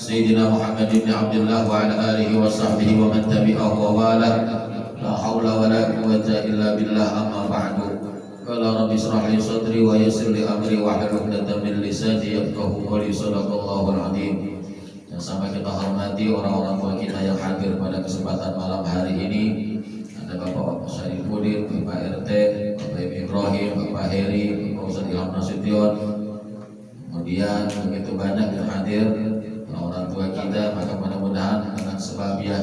Sayyidina Muhammad ibn Abdullah wa ala alihi wa sahbihi wa man tabi'ahu wa wala. La hawla wa la quwwata illa billah, amma ba'du. Qala rabbi israh li sadri wa yassir li amri wa hlul 'uqdatam min lisani yafqahu qawli. Shadaqallahul 'azim. Yang sama kita hormati orang-orang tua kita yang hadir pada kesempatan malam hari ini. Ada Bapak Syarifuddin, Bapak RT, Bapak Ibrahim, Bapak Heri, Bapak Ustaz Ilham Nasution. Kemudian begitu banyak yang hadir orang tua kita, maka mudah-mudahan dengan sebabnya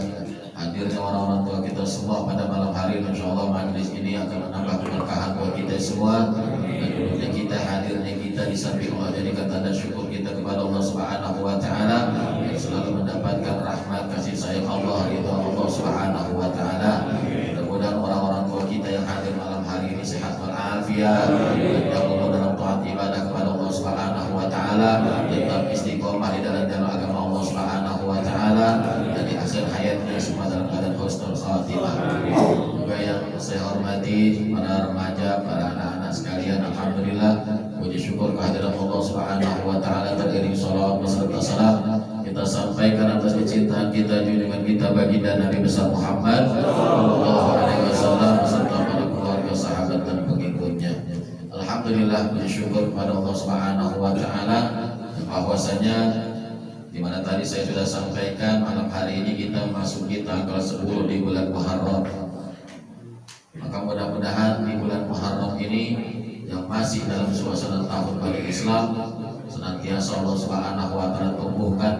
hadirnya orang-orang tua kita semua pada malam hari, insyaallah majlis ini akan menambah keberkahan buat kita semua. Dan dulunya kita, hadirnya kita di samping Allah jadikan tanda syukur kita kepada Allah Subhanahu wa taala yang selalu mendapatkan rahmat kasih sayang Allah, ridha Allah Subhanahu wa taala. Mudah-mudahan orang-orang tua kita yang hadir malam hari ini sehat walafiat, dan Allah dalam taat ibadah kepada Allah Subhanahu wa taala, tetap istiqomah di dalam jalan agama Allah Subhanahu wa taala, dan di akhir hayatnya semua dalam keadaan husnul khatimah. Juga yang saya hormati para remaja, para anak-anak sekalian, alhamdulillah puji syukur kehadiran Allah Subhanahu wa taala, teriring salawat beserta salam kita sampaikan atas kecintaan kita, junjungan kita baginda Nabi besar Muhammad sallallahu alaihi wasallam beserta para keluarga, sahabat dan pengikutnya. Alhamdulillah puji syukur kepada Allah Subhanahu wa taala bahwasanya di mana tadi saya sudah sampaikan, malam hari ini kita memasuki tanggal 10 di bulan Muharram. Maka mudah-mudahan di bulan Muharram ini yang masih dalam suasana tahun baru Islam, senantiasa Allah Subhanahu wa taala tumbuhkan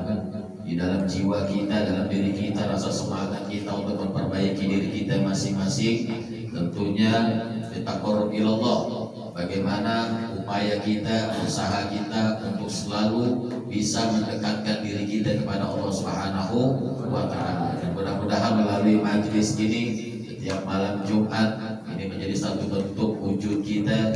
di dalam jiwa kita, dalam diri kita, rasa semangat kita untuk memperbaiki diri kita masing-masing. Tentunya bitaqarrub ilallah, bagaimana upaya kita, usaha kita untuk selalu bisa mendekatkan diri kita kepada Allah Subhanahu wa taala. Dan mudah-mudahan melalui majlis ini setiap malam Jumat ini menjadi satu bentuk wujud kita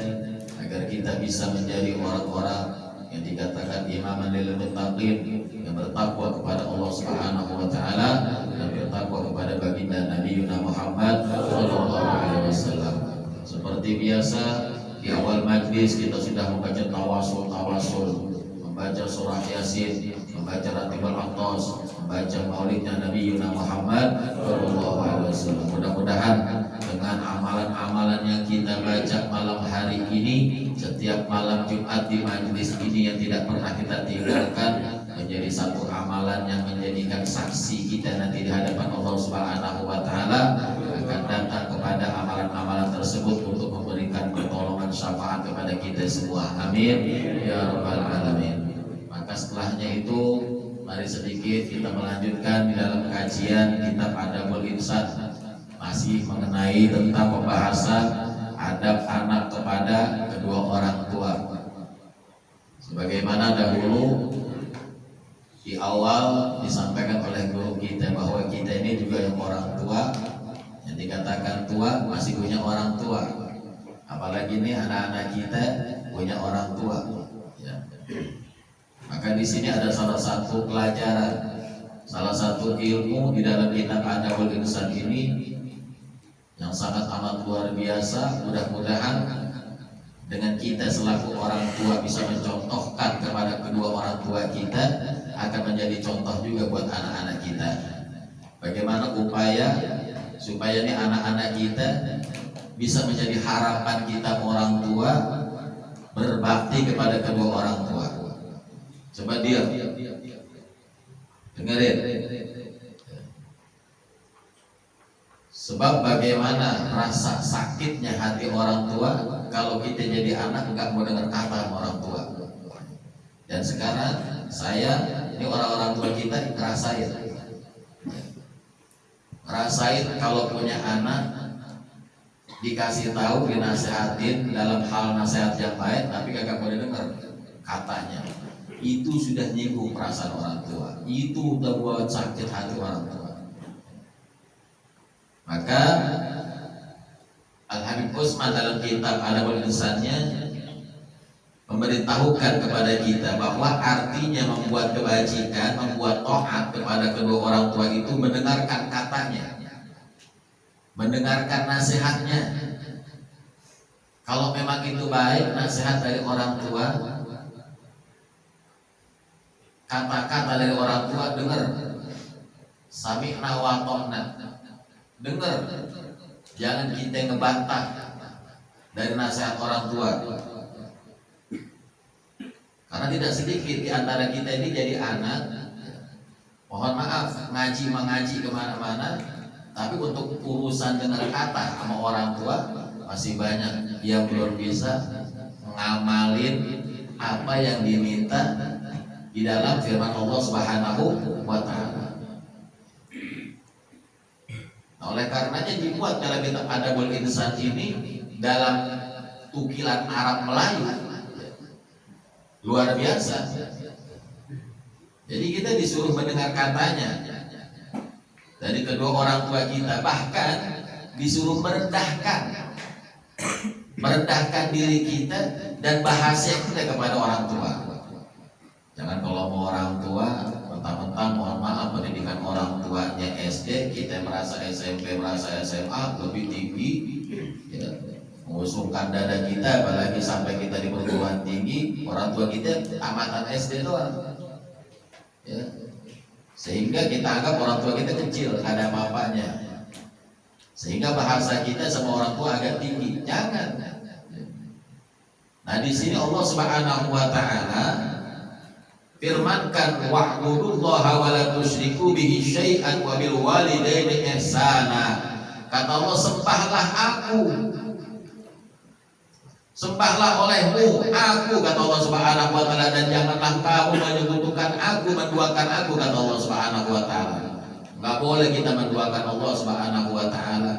agar kita bisa menjadi orang-orang yang dikatakan imaman lil muttaqin, yang bertakwa kepada Allah Subhanahu wa taala dan bertakwa kepada baginda Nabi Muhammad sallallahu alaihi wasallam. Seperti biasa, di awal majlis kita sudah membaca tawasul, membaca surah Yasin, membaca Ratibul Aqdas, membaca maulidnya Nabi Muhammad sallallahu alaihi wasallam. Mudah-mudahan dengan amalan-amalan yang kita baca malam hari ini, setiap malam Jumat di majlis ini yang tidak pernah kita tinggalkan, menjadi satu amalan yang menjadikan saksi kita nanti di hadapan Allah Subhanahu wa taala, akan datang kepada amalan-amalan tersebut untuk memberikan pertolongan syafaat kepada kita semua. Amin ya rabbal alamin. Maka setelahnya itu mari sedikit kita melanjutkan di dalam kajian kitab Adabul Insan, masih mengenai tentang pembahasan adab anak kepada kedua orang tua. Sebagaimana dahulu di awal disampaikan oleh guru juga yang orang tua, yang dikatakan tua masih punya orang tua. Apalagi nih anak-anak kita punya orang tua. Ya. Maka di sini ada salah satu pelajaran, salah satu ilmu di dalam kitab Adabul Insan ini yang sangat amat luar biasa. Mudah-mudahan dengan kita selaku orang tua bisa mencontohkan kepada kedua orang tua kita, akan menjadi contoh juga buat anak-anak kita. Bagaimana upaya supaya nih anak-anak kita bisa menjadi harapan kita orang tua, berbakti kepada kedua orang tua. Coba diam, dengerin. Sebab bagaimana rasa sakitnya hati orang tua kalau kita jadi anak nggak mau dengar kata orang tua. Dan sekarang saya, ini orang-orang tua kita ngerasain kalau punya anak dikasih tahu, dinasehatin dalam hal nasihat yang baik, tapi kagak boleh dengar katanya. Itu sudah nyinggung perasaan orang tua. Itu udah buat sakit hati orang tua. Maka Al-Habib Utsman dalam kitab Adabul Insannya memberitahukan kepada kita bahwa artinya membuat kebajikan, membuat taat kepada kedua orang tua itu mendengarkan katanya, mendengarkan nasihatnya. Kalau memang itu baik nasihat dari orang tua, kata-kata dari orang tua dengar, sami'na wa ta'na, dengar, jangan kita ngebantah dari nasihat orang tua. Karena tidak sedikit di antara kita ini jadi anak, mohon maaf, mengaji kemana-mana, tapi untuk urusan dengar kata sama orang tua masih banyak yang belum bisa ngamalin apa yang diminta di dalam firman Allah Subhanahu wa Ta'ala. Nah, oleh karenanya dibuat dalam kitab Adabul Insan ini dalam tukilan Arab Melayu luar biasa. Jadi kita disuruh mendengar katanya dari kedua orang tua kita, bahkan disuruh merendahkan diri kita dan bahasa kita kepada orang tua. Jangan kalau mau orang tua mentang-mentang, mohon maaf, pendidikan orang tuanya SD, kita merasa SMP, merasa SMA lebih tinggi, ya, mengusungkan dada kita, apalagi sampai kita di perguruan tinggi, orang tua kita tamatan SD doang, ya. Sehingga kita anggap orang tua kita kecil, ada apa-apanya, sehingga bahasa kita sama orang tua agak tinggi. Jangan. Nah, di sini Allah Subhanahu wa Ta'ala firmankan, wa'budullaha wa la tusyriku bihi syai'an wa bil walidaini ihsana. Kata Allah, sembahlah aku, sembahlah olehmu aku, kata Allah Subhanahu wa Ta'ala, dan janganlah kamu menyekutukan aku, menduakan aku, kata Allah Subhanahu wa Ta'ala. Nggak boleh kita menduakan Allah Subhanahu wa Ta'ala.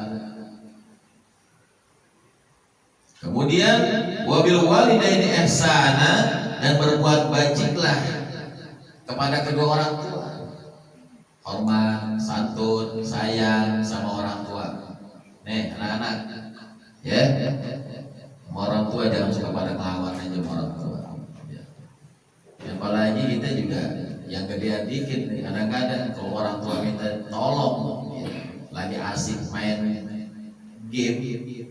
Kemudian wabil walidaini ihsana, dan berbuat bajiklah kepada kedua orang tua, hormat, santun, sayang sama orang tua. Nih anak-anak, ya, orang tua jangan suka pada ngelawan aja orang tua. Ya. Apalagi kita juga yang gedean dikit nih, kadang-kadang kalau orang tua minta tolong, ya, lagi asik main game,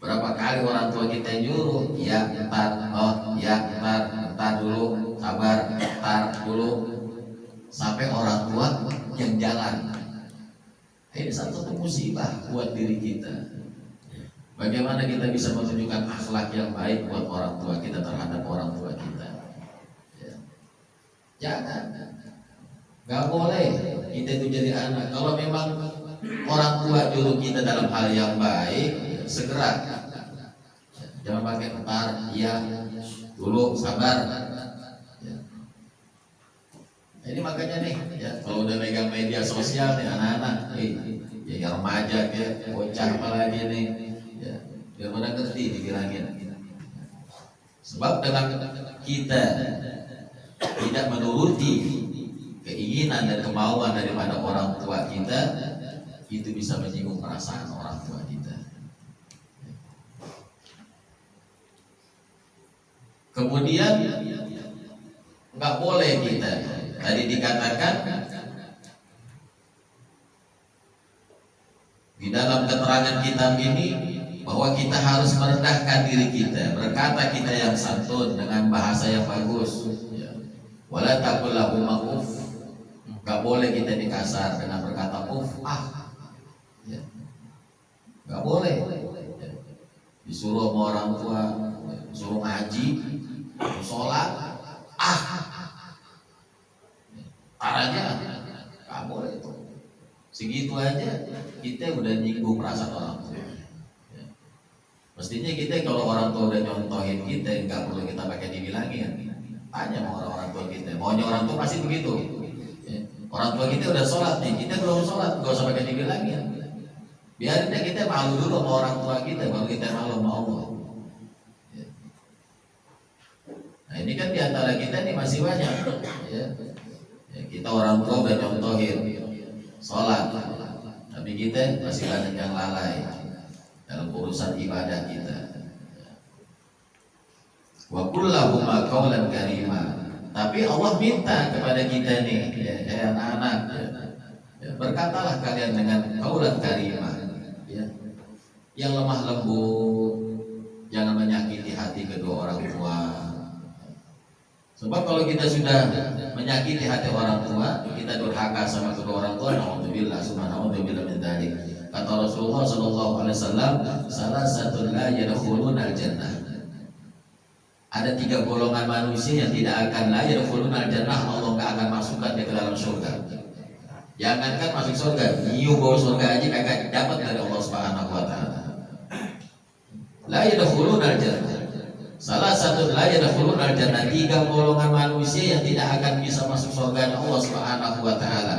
berapa kali orang tua kita nyuruh, ya ntar, oh ya ntar dulu, sabar, ntar dulu, sampai orang tua yang jalan. Ini satu musibah buat diri kita. Bagaimana kita bisa menunjukkan akhlak yang baik buat orang tua kita terhadap orang tua kita? Ya. Jangan, nggak boleh kita itu jadi anak. Kalau memang orang tua nyuruh kita dalam hal yang baik, segera. Jangan pakai ntar, iya, dulu, sabar. Ya. Ini makanya nih, ya, kalau udah megang media sosial nih anak-anak, ya remaja, ya, bocah apalagi nih, ya, biar pada ngerti dibilangin. Sebab dengan kita tidak menuruti keinginan dan kemauan daripada orang tua kita, itu bisa menyinggung perasaan orang tua kita. Kemudian nggak boleh kita, tadi dikatakan di dalam keterangan kitab ini bahwa kita harus merendahkan diri kita, berkata kita yang santun dengan bahasa yang bagus. Wala taqul lahum uf, nggak boleh kita dikasar dengan berkata uf, nggak boleh. Disuruh sama orang tua, disuruh ngaji, sholat, aja, nggak boleh tuh. Segitu aja kita udah nyinggung perasaan orang tua. Mestinya kita kalau orang tua udah nyontohin kita, nggak perlu kita pakai dibilangin. Tanya sama orang tua kita, maunya orang tua pasti begitu. Orang tua kita udah sholat nih, kita belum sholat, nggak usah pakai dibilangin. Biarin deh kita malu dulu sama orang tua kita, baru kita malu sama Allah. Nah ini kan diantara kita nih masih banyak. Kita orang tua udah nyontohin sholat, tapi kita masih banyak yang lalai dalam urusan ibadah kita. Wa qul lahum qawlan karima. Tapi Allah minta kepada kita nih, anak-anak, berkatalah kalian dengan qawlan karima, yang lemah lembut, jangan menyakiti hati kedua orang tua. Sebab kalau kita sudah menyakiti hati orang tua, kita durhaka sama kedua orang tua, naudzubillah, subhanallah min dzalik. Kata Rasulullah sallallahu alaihi wasallam, salah satu la yadkhuluna al-jannah. Ada 3 golongan manusia yang tidak akan la yadkhuluna al-jannah, Allah enggak akan masukkan dia ke dalam surga. Jangankan masuk surga, nyium bau surga aja kagak dapat dari Allah Subhanahu wa taala. La yadkhuluna al-jannah. Salah satu la yadkhuluna al-jannah, 3 golongan manusia yang tidak akan bisa masuk surga Allah Subhanahu wa taala.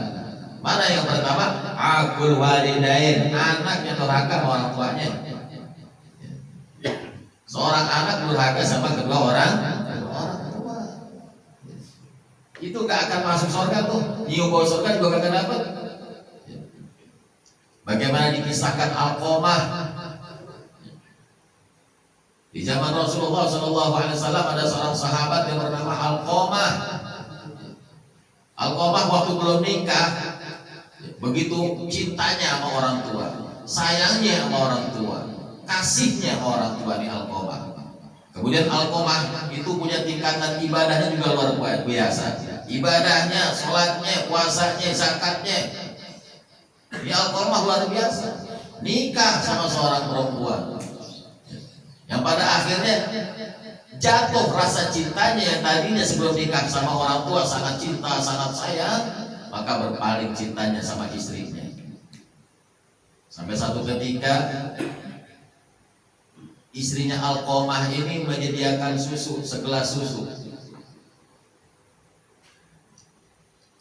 Mana yang pertama? Aqul walidain, anak yang durhaka sama orang tuanya. Seorang anak durhaka sama kedua orang tua, itu gak akan masuk surga tuh. Nyium bau surga juga gak dapat. Bagaimana dikisahkan Alqamah di zaman Rasulullah SAW, ada seorang sahabat yang bernama Alqamah. Alqamah waktu belum nikah begitu cintanya sama orang tua, sayangnya sama orang tua, kasihnya sama orang tua di Alqamah. Kemudian Alqamah itu punya tingkatan ibadahnya juga luar biasa. Ibadahnya, sholatnya, puasanya, zakatnya. Di Alqamah luar biasa. Nikah sama seorang perempuan yang pada akhirnya jatuh rasa cintanya yang tadinya sebelum nikah sama orang tua sangat cinta, sangat sayang, maka berpaling cintanya sama istrinya. Sampai satu ketika istrinya Alqamah ini menyediakan susu, segelas susu.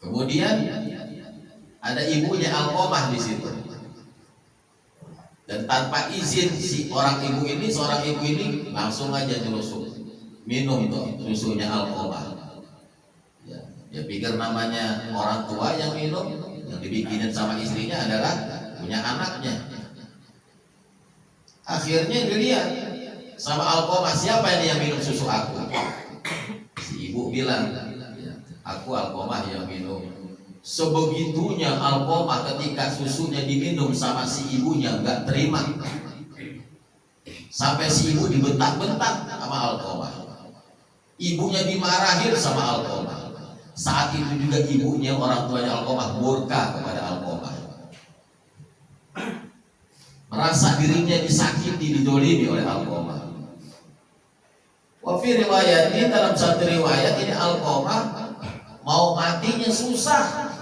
Kemudian ada ibunya Alqamah di situ. Dan tanpa izin si seorang ibu ini langsung aja nyerusuk minum itu susunya Alqamah. Ya pikir namanya orang tua yang minum, yang dibikinin sama istrinya adalah punya anaknya. Akhirnya dilihat sama Alqamah, siapa ini yang minum susu aku? Si ibu bilang, aku Alqamah yang minum. Sebegitunya Alqamah ketika susunya diminum sama si ibunya nggak terima, sampai si ibu dibentak-bentak sama Alqamah. Ibunya dimarahin sama Alqamah. Saat itu juga ibunya, orang tuanya Alqamah, murka kepada Alqamah, merasa dirinya disakiti, didolimi oleh Alqamah. Wa fi riwayat ini, dalam satu riwayat ini Alqamah mau matinya susah,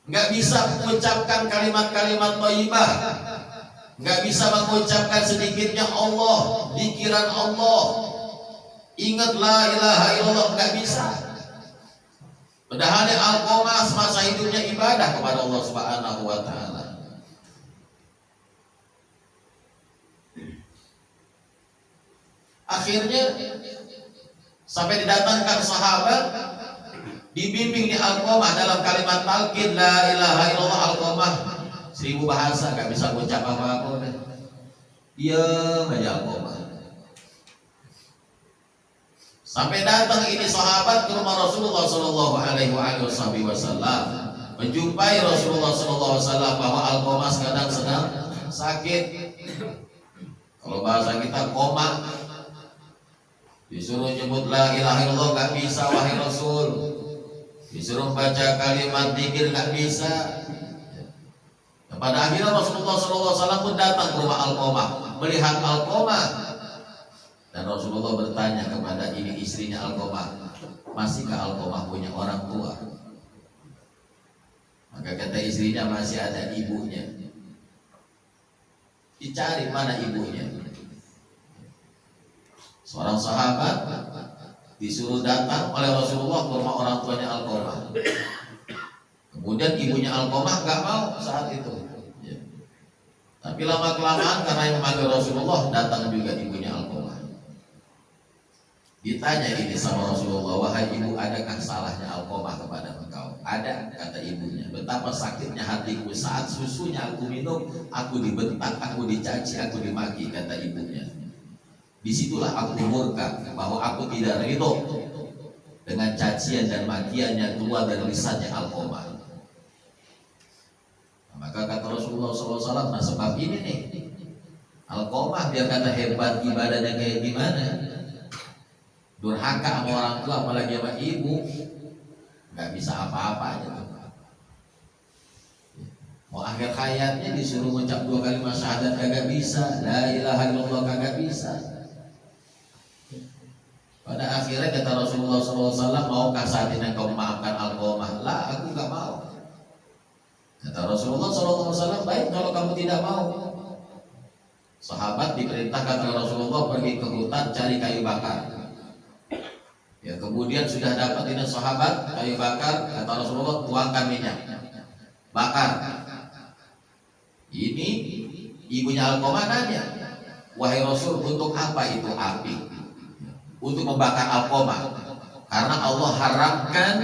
nggak bisa mengucapkan kalimat-kalimat thayyibah, nggak bisa mengucapkan sedikitnya Allah, pikiran Allah, ingat la ilaha illallah, nggak bisa. Padahal Alqamah semasa hidupnya ibadah kepada Allah Subhanahu wa taala. Akhirnya sampai didatangkan sahabat Dibimbing di Alqamah dalam kalimat talqin la ilaha illallah. Alqamah 1000 bahasa gak bisa ucap apa-apa. Diam aja Alqamah. Sampai datang ini sahabat ke rumah Rasulullah Shallallahu Alaihi Wasallam, menjumpai Rasulullah Shallallahu Alaihi Wasallam bahwa Alqamah kadang sedang sakit. Kalau bahasa kita koma. Disuruh nyebut la ilaha illallah gak bisa wahai Rasul. Disuruh baca kalimat zikir gak bisa. Pada akhirnya Rasulullah SAW pun datang ke rumah Alqamah, melihat Alqamah, dan Rasulullah bertanya kepada ini istrinya Alqamah, masihkah Alqamah punya orang tua? Maka kata istrinya, masih ada ibunya. Dicari mana ibunya. Seorang sahabat disuruh datang oleh Rasulullah ke rumah orang tuanya Alqamah. Kemudian ibunya Alqamah gak mau saat itu. Ya. Tapi lama-kelamaan karena yang memanggil Rasulullah, datang juga ibunya Alqamah. Ditanya ini sama Rasulullah, wahai ibu, adakah salahnya Alqamah kepada engkau? Ada, kata ibunya. Betapa sakitnya hatiku saat susunya aku minum, aku dibentak, aku dicaci, aku dimaki, kata ibunya. Disitulah aku murka bahwa aku tidak ridho dengan cacian dan makian yang keluar dari lisannya Alqamah. Maka kata Rasulullah SAW, nah sebab ini nih Alqamah biar kata hebat ibadahnya kayak gimana, durhaka sama orang tua apalagi sama ibu, nggak bisa apa-apa aja. Mau akhir hayatnya disuruh mengucap 2 kalimat syahadat kagak bisa, la ilaha illallah kagak bisa. Pada akhirnya kata Rasulullah SAW, maukah saat ini engkau memaafkan Alqamah? Lah, aku gak mau. Kata Rasulullah SAW, baik kalau kamu tidak mau. Sahabat diperintahkan oleh Rasulullah pergi ke hutan cari kayu bakar. Ya, kemudian sudah dapat ini sahabat kayu bakar, kata Rasulullah, tuangkan minyak, bakar. Ini ibunya Alqamah nanya, wahai Rasul, untuk apa itu api? Untuk membakar Alqamah, karena Allah haramkan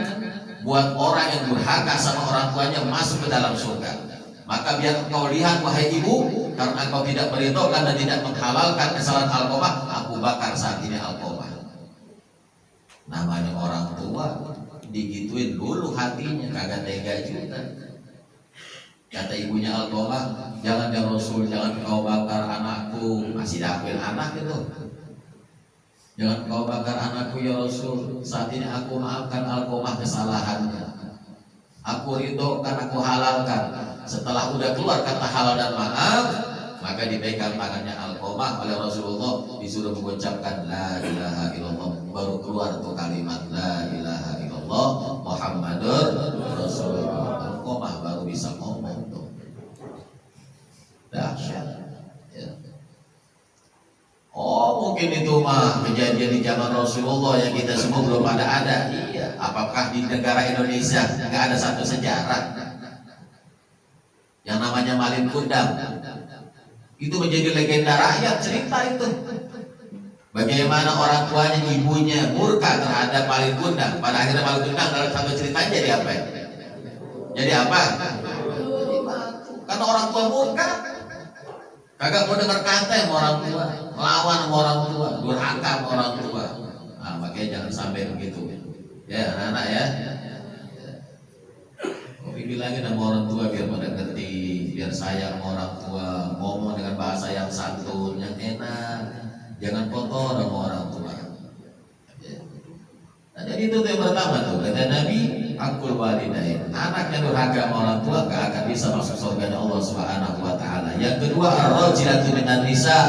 buat orang yang durhaka sama orang tuanya masuk ke dalam surga. Maka biar engkau lihat wahai ibu, karena engkau tidak meridhokan dan tidak menghalalkan kesalahan Alqamah, aku bakar saat ini Alqamah. Namanya orang tua digituin dulu hatinya, kagak tega juga. Kata ibunya Alqamah, jangan ya Rasul, jangan kau bakar anakku, masih dakwin anak itu. Jangan kau bakar anakku ya Rasul. Saat ini aku maafkan Alqamah kesalahannya. Aku ridhokan, aku halalkan. Setelah udah keluar kata halal dan maaf, maka dipegang tangannya Alqamah oleh Rasulullah, disuruh mengucapkan la ilaha illallah. Baru keluar tuh kalimat la ilaha illallah Muhammadur Rasulullah. Alqamah baru bisa ngomong tuh. Dahsyat. Oh, mungkin itu mah kejadian di zaman Rasulullah yang kita semua belum ada. Iya. Apakah di negara Indonesia nggak ada satu sejarah yang namanya Malin Kundang? Itu menjadi legenda rakyat, cerita itu. Bagaimana orang tuanya, ibunya murka terhadap Malin Kundang. Pada akhirnya Malin Kundang dalam satu cerita jadi apa? Jadi apa? Karena orang tua murka. Kagak mau dengar kata sama orang tua, melawan sama orang tua, durhaka sama orang tua. Nah, makanya jangan sampai begitu. Ya, anak-anak ya. Kopi bilangin sama orang tua biar pada ngerti, biar sayang sama orang tua, ngomong dengan bahasa yang santun, yang enak. Jangan kotor sama orang tua. Nah, jadi itu yang pertama tuh, kata Nabi, akul walidain. Anak yang durhaka sama orang tua gak akan bisa masuk surga Allah Subhanahu wa taala. Yang kedua, ar-rajulatu minan nisa.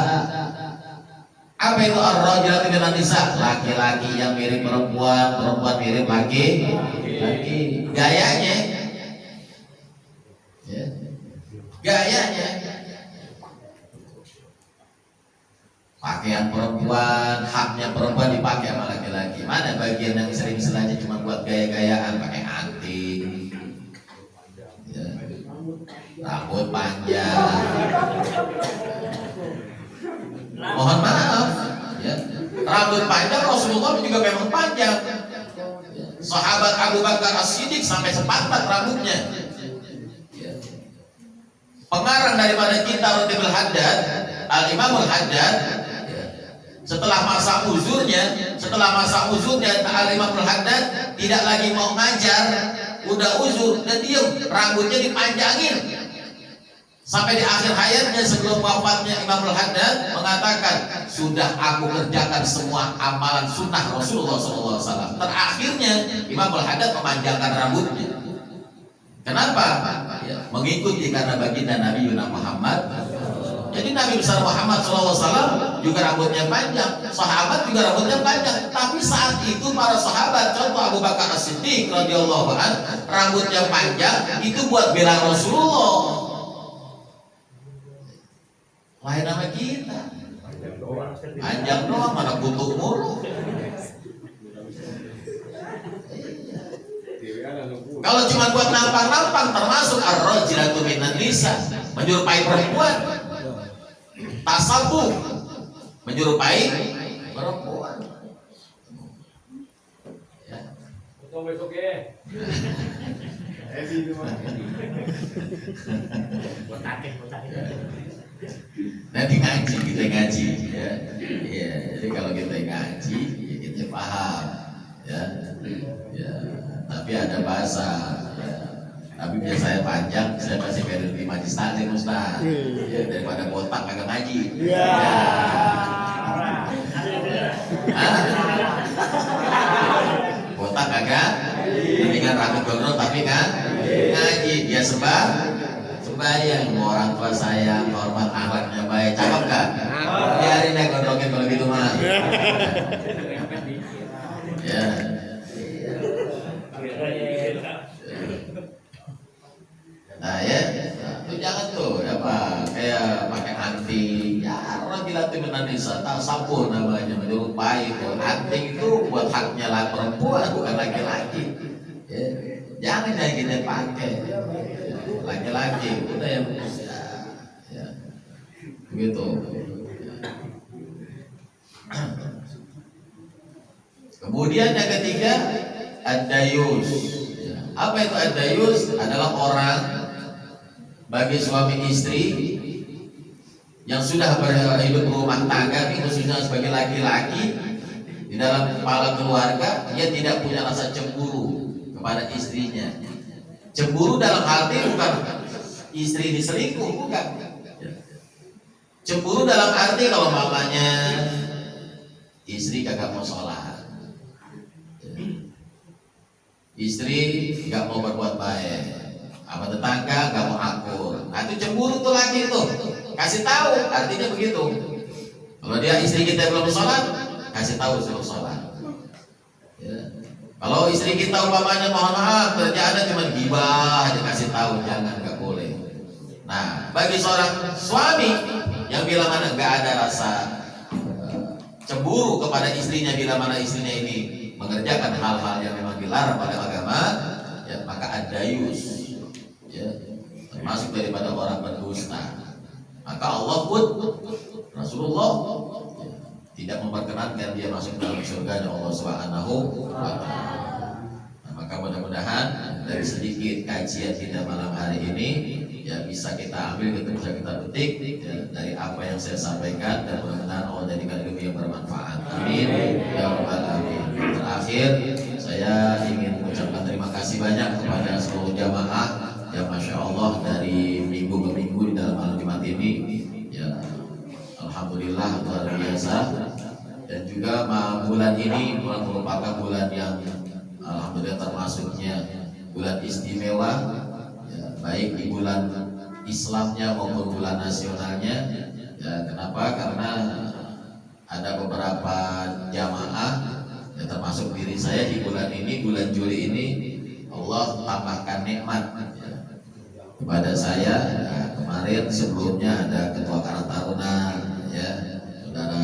Apa itu ar-rajulatu minan nisa? Laki-laki yang mirip perempuan, perempuan mirip laki-laki. Gayanya. Ya. Gayanya. Pakaian perempuan, haknya perempuan dipakai sama laki-laki. Mana bagian yang sering istilahnya cuma buat gaya-gayaan, pakai anting, ya, rambut panjang. Mohon maaf, ya, rambut panjang Rasulullah juga memang panjang. Sahabat Abu Bakar As-Siddiq sampai sepantat rambutnya. Pengarang daripada kitab Ratibul Haddad, Al-Imamul Haddad, setelah masa uzurnya Al-Imamul Haddad tidak lagi mau ngajar, udah uzur dan diem, rambutnya dipanjangin. Sampai di akhir hayatnya sebelum wafatnya Imamul Haddad mengatakan, sudah aku kerjakan semua amalan sunnah Rasulullah SAW. Terakhirnya Imamul Haddad memanjangkan rambutnya. Kenapa? Ya, mengikuti karena baginda Nabi Muhammad. Jadi Nabi besar Muhammad SAW juga rambutnya panjang, sahabat juga rambutnya panjang. Tapi saat itu para sahabat, contoh Abu Bakar As-Siddiq radhiyallahu anhu, rambutnya panjang itu buat bela Rasulullah. Lain nama kita, panjang doang mana kutuk mulu. Kalau cuma buat nampang-nampang termasuk ar-rajilatu minan nisa, menyerupai perempuan. Tasabuh, menyerupai perempuan. Ya. Besok ya. Nanti ngaji, kita ngaji ya. Ya, jadi kalau kita ngaji ya kita paham ya. Ya, tapi ada bahasa ya. Tapi biar saya panjang, saya masih pengen di majlis taklim Ustaz. Ya, daripada botak kagak ngaji. Ya. Botak kagak, dengan rambut gondrong tapi kan ngaji. Dia sembahyang, orang tua saya hormat, akhlaknya baik, cakep kan? Biarin ya gondrongin kalau gitu mah. Ya. Nah ya, itu jangan tuh apa kayak pakai anting. Ya orang gila tuh menanisa, tak sapu namanya, menyerupai tuh. Anting itu buat haknya lah perempuan, bukan laki-laki. Ya. Jangan kita pakai. Laki-laki udah yang ya. Begitu. Kemudian yang ketiga, ad-dayus. Apa itu ad-dayus? Adalah orang bagi suami istri yang sudah berhidup rumah tangga, khususnya sebagai laki-laki di dalam kepala keluarga, dia tidak punya rasa cemburu kepada istrinya. Cemburu dalam arti bukan istri diselingkuh, bukan. Cemburu dalam arti kalau mamanya istri kagak mau sholat, istri gak mau berbuat baik, sama tetangga gak mau akur. Nah itu cemburu tuh laki tuh. Kasih tahu, artinya begitu. Kalau dia istri kita belum sholat, kasih tahu suruh sholat. Ya. Kalau istri kita umpamanya mohon maaf kerjaannya cuma gibah aja, kasih tahu jangan, nggak boleh. Nah bagi seorang suami yang bila mana nggak ada rasa cemburu kepada istrinya, bila mana istrinya ini mengerjakan hal-hal yang memang dilarang pada agama, ya maka ad-dayus, ya, termasuk daripada orang berdusta. Maka Allah pun Rasulullah tidak memperkenankan dia masuk dalam surga Allah Subhanahu wa Ta'ala. Nah, maka mudah-mudahan dari sedikit kajian kita malam hari ini ya bisa kita ambil, bisa kita petik ya, dari apa yang saya sampaikan, dan mudah-mudahan Allah jadikan ilmu yang bermanfaat. Amin ya rabbal alamin. Terakhir saya ingin mengucapkan terima kasih banyak kepada seluruh jamaah yang masya Allah dari minggu ke minggu di dalam malam Jumat ini ya. Alhamdulillah luar biasa. Dan juga bulan ini merupakan bulan yang alhamdulillah termasuknya bulan istimewa ya, baik di bulan Islamnya maupun bulan nasionalnya ya. Kenapa? Karena ada beberapa jamaah ya, termasuk diri saya di bulan ini, bulan Juli ini Allah tambahkan nikmat ya, kepada saya ya. Kemarin sebelumnya ada Ketua Karang Taruna ya, Saudara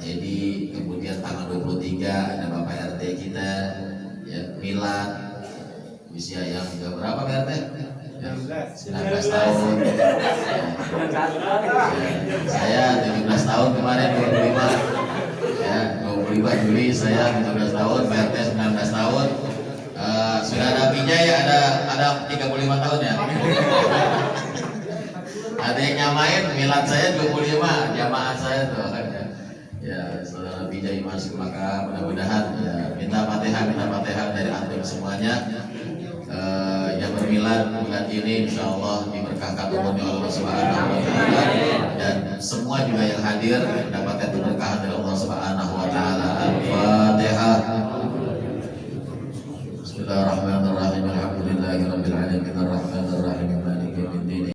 Edi, kemudian tanggal 23 ada Bapak RT kita ya, milad usia yang berapa Pak RT? 19 tahun ya. Saya 17 tahun kemarin 25 ya, 25 Juli saya 17 tahun, Pak RT 19 tahun. Saudara Bijay ada 35 tahun ya. Ada yang nyamain milad saya 25, jamaah saya tuh kan ya. Ya, saudara Bijay masuk, maka mudah-mudahan ya minta Fatihah dari antum semuanya. Yang bermilad bulan ini insyaallah diberkahkan umurnya Allah Subhanahu wa taala, dan semua juga yang hadir mendapatkan keberkahan dari Allah Subhanahu wa taala.